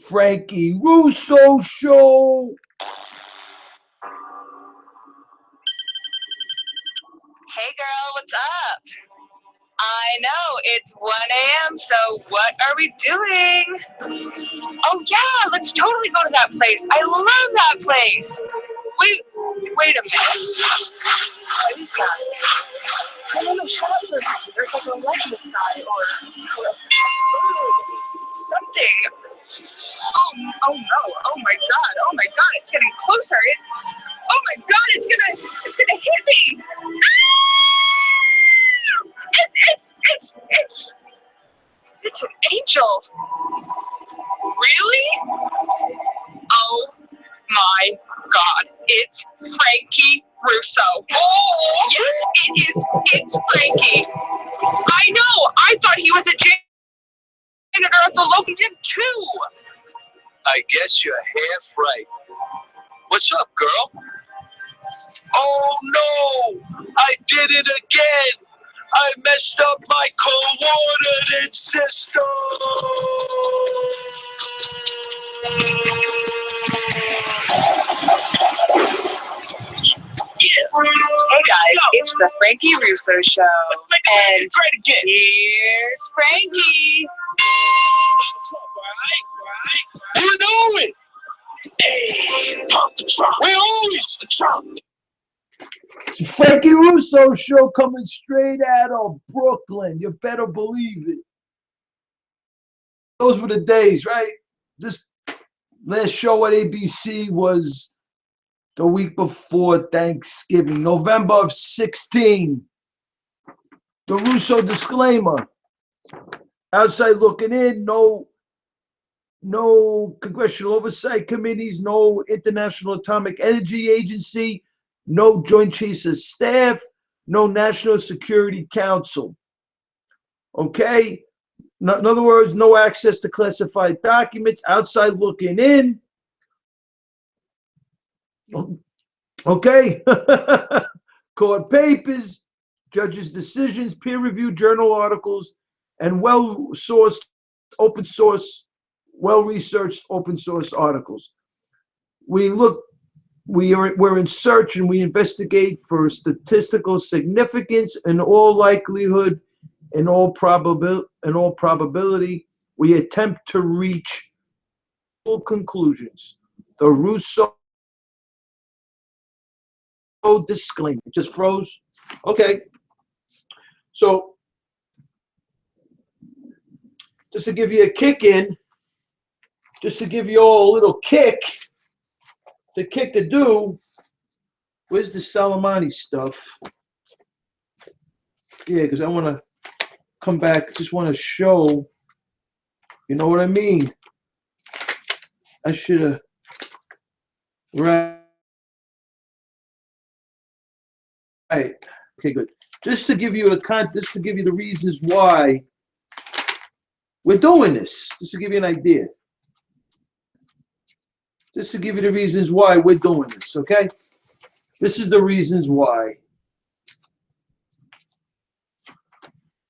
Frankie Russo Show. Hey girl, what's up? I know, it's 1 a.m., so what are we doing? Oh yeah, let's totally go to that place. I love that place. Wait a minute. What is that? No, shut up for a second. There's like a light in the sky or something. Oh no, oh my god, it's getting closer. Oh my god, it's gonna hit me. It's an angel. Really? Oh my god, it's Frankie Russo. Oh, yes, it is. It's Frankie. I know. I thought he was a janitor at the local gym too. I guess you're half right. What's up, girl? Oh no! I did it again! I messed up my coordinate system! Hey guys, it's the Frankie Russo Show. Let's make it great again! Here's Frankie. You know it! Hey, pump the trunk. We always the trunk. It's the Frankie Russo Show coming straight out of Brooklyn. You better believe it. Those were the days, right? This last show at ABC was the week before Thanksgiving, November of 16. The Russo disclaimer. Outside looking in, no congressional oversight committees, no International Atomic Energy Agency, no Joint Chiefs of Staff, no National Security Council. Okay? In other words, no access to classified documents, outside looking in. Okay? Court papers, judges' decisions, peer-reviewed journal articles, and well-sourced, open source, well-researched open source articles. We're in search and we investigate for statistical significance. In all likelihood, in all probability, we attempt to reach full conclusions. The Russo disclaimer. It just froze. Okay. So, just to give you a kick in, just to give you all a little kick, the kick to do, where's the Salamani stuff? Yeah, because I want to come back, just want to show, you know what I mean? I should have, right. Okay, good. Just to give you the reasons why we're doing this, just to give you an idea. Just to give you the reasons why we're doing this, okay? This is the reasons why.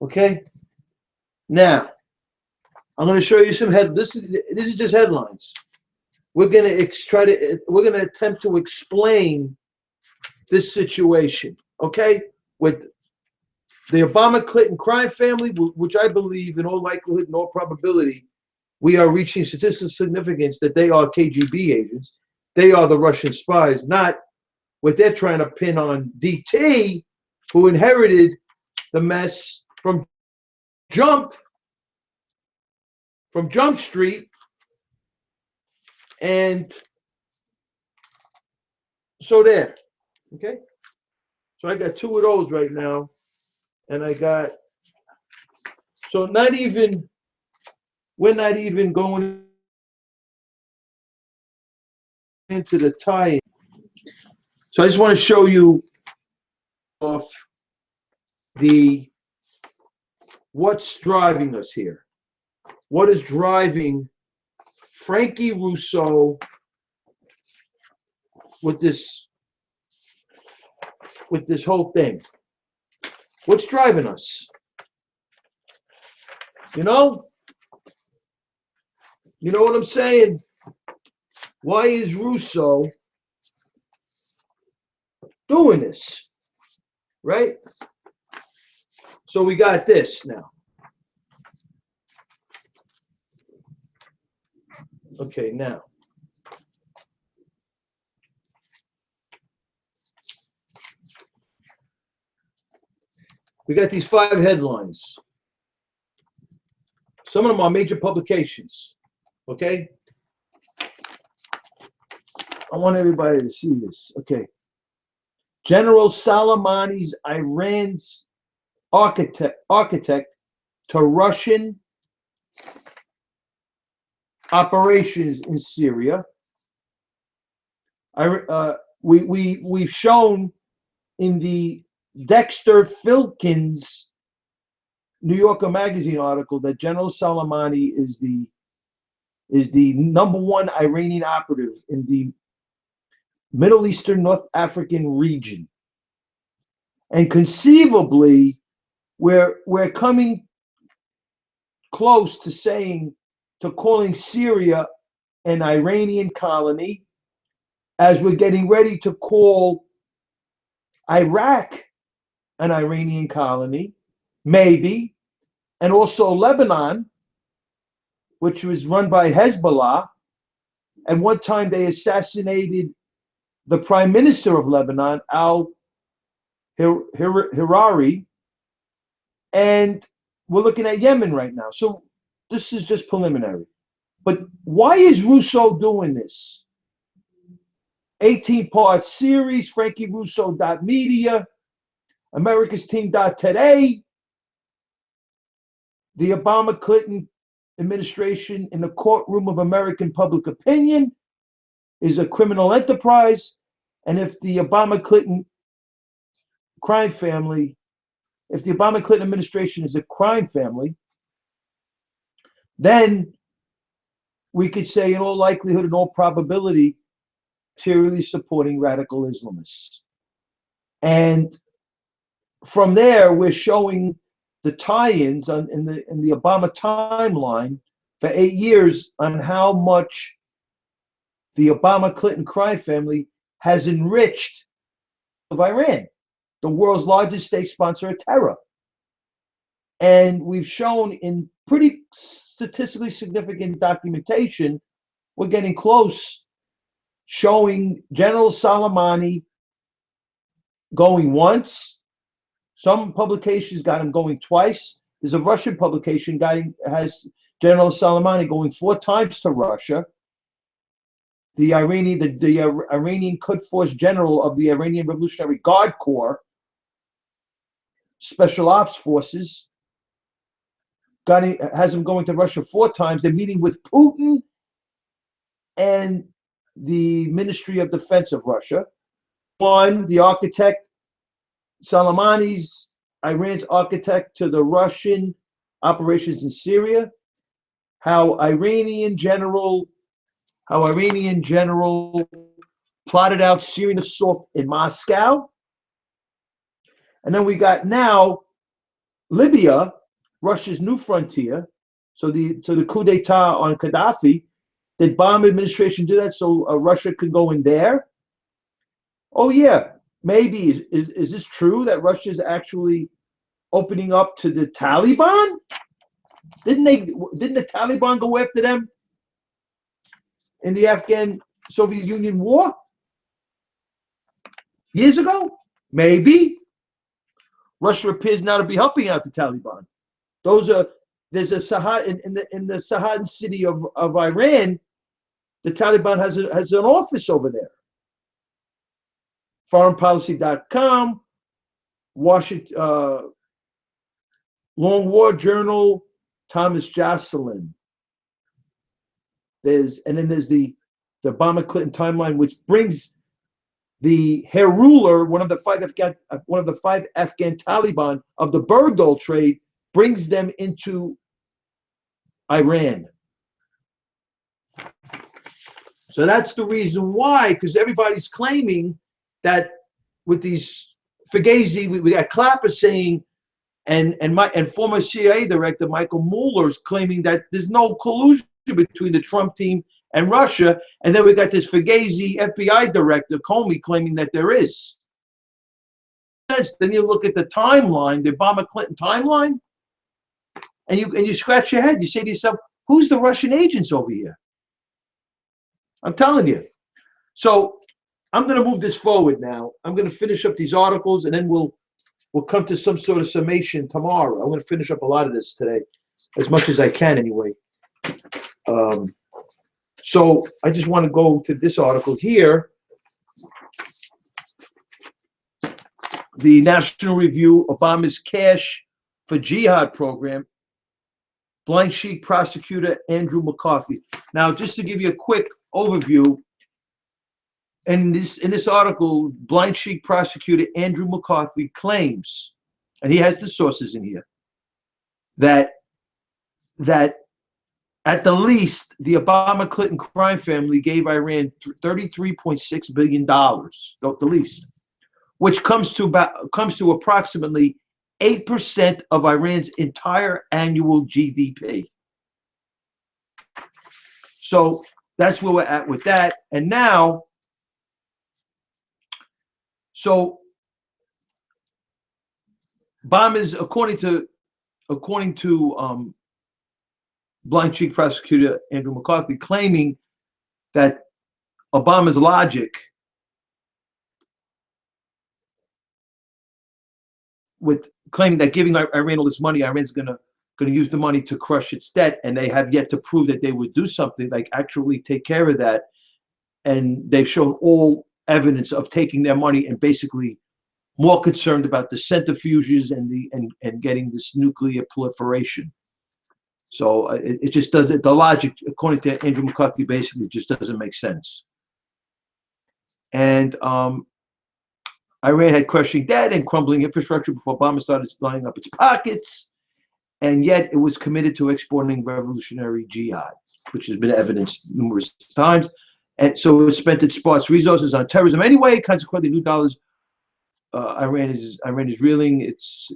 Okay? Now, I'm going to show you some this is just headlines. We're going to attempt to explain this situation, okay? With the Obama-Clinton crime family, which I believe in all likelihood and all probability, we are reaching statistical significance that they are KGB agents. They are the Russian spies, not what they're trying to pin on DT, who inherited the mess from Jump Street. And so there, okay? So I got two of those right now. And I got, so we're not even going into the tie-in. So I just want to show you off what's driving us here. What is driving Frankie Russo with this whole thing? What's driving us? You know? You know what I'm saying? Why is Russo doing this? Right? So we got this now. Okay, now. We got these 5 headlines. Some of them are major publications. Okay? I want everybody to see this. Okay. General Soleimani's Iran's architect to Russian operations in Syria. We've shown in the Dexter Filkins New Yorker Magazine article that General Soleimani is the #1 Iranian operative in the Middle Eastern North African region. And conceivably, we're coming close to calling Syria an Iranian colony, as we're getting ready to call Iraq an Iranian colony, maybe, and also Lebanon, which was run by Hezbollah. At one time, they assassinated the prime minister of Lebanon, al-Harari, and we're looking at Yemen right now. So this is just preliminary. But why is Russo doing this? 18-part series, FrankieRusso.media, America's Team.today, the Obama-Clinton administration in the courtroom of American public opinion is a criminal enterprise. And if the Obama-Clinton crime family, if the Obama-Clinton administration is a crime family, then we could say in all likelihood, in all probability, materially supporting radical Islamists. And from there, we're showing the tie-ins in the Obama timeline for 8 years on how much the Obama-Clinton crime family has enriched of Iran, the world's largest state sponsor of terror. And we've shown in pretty statistically significant documentation, we're getting close, showing General Soleimani going once. Some publications got him going twice. There's a Russian publication has General Soleimani going 4 times to Russia. The Iranian Quds Force General of the Iranian Revolutionary Guard Corps, Special Ops Forces, has him going to Russia 4 times. They're meeting with Putin and the Ministry of Defense of Russia. One, the architect, Soleimani's Iran's architect to the Russian operations in Syria. How Iranian general plotted out Syrian assault in Moscow. And then we got now Libya, Russia's new frontier. So the coup d'etat on Gaddafi. Did Obama administration do that so Russia could go in there? Oh yeah, maybe. Is this true that Russia is actually opening up to the Taliban? Didn't the Taliban go after them in the Afghan-Soviet Union war years ago? Maybe. Russia appears now to be helping out the Taliban. There's a Sahad in the Sahad city of Iran. The Taliban has an office over there. Foreignpolicy.com, Washington, Long War Journal, Thomas Jocelyn. There's the Obama-Clinton timeline, which brings the hair ruler, one of the five Afghan Taliban of the Bergdahl trade, brings them into Iran. So that's the reason why, because everybody's claiming that with these Fugazi, we got Clapper saying, and former CIA director Michael Mueller's claiming that there's no collusion between the Trump team and Russia, and then we got this Fugazi FBI director, Comey, claiming that there is. Then you look at the timeline, the Obama-Clinton timeline, and you scratch your head. You say to yourself, who's the Russian agents over here? I'm telling you. So I'm going to move this forward now. I'm going to finish up these articles, and then we'll come to some sort of summation tomorrow. I'm going to finish up a lot of this today, as much as I can anyway. So I just want to go to this article here. The National Review, Obama's Cash for Jihad program, blank sheet prosecutor Andrew McCarthy. Now, just to give you a quick overview, in this article, blank sheet prosecutor Andrew McCarthy claims, and he has the sources in here, that at the least, the Obama-Clinton crime family gave Iran $33.6 billion, the least, which comes to approximately 8% of Iran's entire annual GDP. So that's where we're at with that. And now, so Obama's, according to blind cheek prosecutor Andrew McCarthy, claiming that Obama's logic with claiming that giving Iran all this money, Iran's going to use the money to crush its debt, and they have yet to prove that they would do something like actually take care of that. And they've shown all evidence of taking their money and basically more concerned about the centrifuges and getting this nuclear proliferation. So it just doesn't, the logic, according to Andrew McCarthy, basically just doesn't make sense. And Iran had crushing debt and crumbling infrastructure before Obama started lining up its pockets, and yet it was committed to exporting revolutionary jihad, which has been evidenced numerous times. And so it spent its sparse resources on terrorism anyway. Consequently, new dollars, Iran is reeling. It's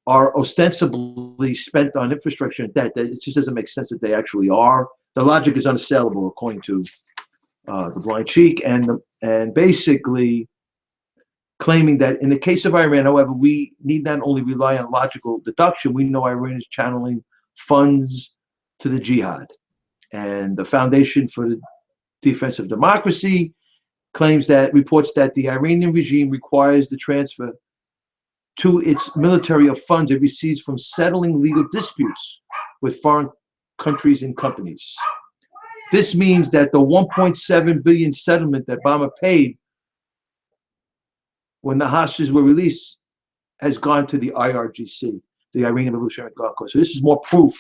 are ostensibly spent on infrastructure and debt. It just doesn't make sense that they actually are. The logic is unassailable, according to the blind cheek, and basically claiming that in the case of Iran, however, we need not only rely on logical deduction, we know Iran is channeling funds to the jihad. And the Foundation for the Defense of Democracy reports that the Iranian regime requires the transfer to its military of funds it receives from settling legal disputes with foreign countries and companies. This means that the $1.7 billion settlement that Obama paid when the hostages were released has gone to the IRGC, the Iranian Revolutionary Guard Corps. So this is more proof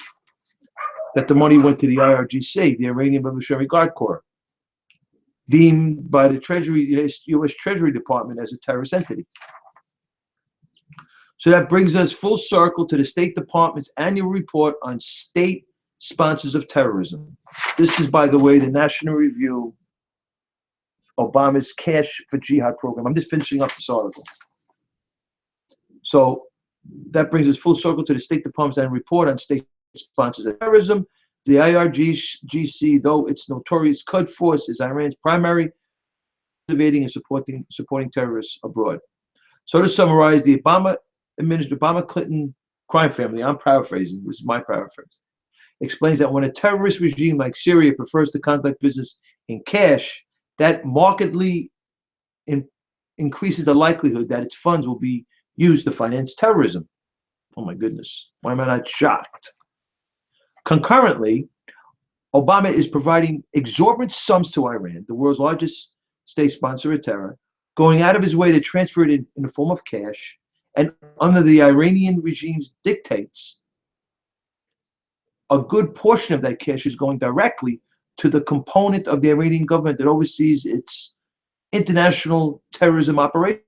that the money went to the IRGC, the Iranian Revolutionary Guard Corps, deemed by the U.S. Treasury Department as a terrorist entity. So that brings us full circle to the State Department's annual report on state sponsors of terrorism. This is, by the way, the National Review, Obama's Cash for Jihad program. I'm just finishing up this article. So that brings us full circle to the State Department's annual report on state sponsors of terrorism. The IRGC, though its notorious Quds force, is Iran's primary motivating and supporting terrorists abroad. So to summarize, the Obama-Clinton crime family, I'm paraphrasing, this is my paraphrase, explains that when a terrorist regime like Syria prefers to conduct business in cash, that markedly increases the likelihood that its funds will be used to finance terrorism. Oh my goodness, why am I not shocked? Concurrently, Obama is providing exorbitant sums to Iran, the world's largest state sponsor of terror, going out of his way to transfer it in the form of cash, and under the Iranian regime's dictates, a good portion of that cash is going directly to the component of the Iranian government that oversees its international terrorism operations.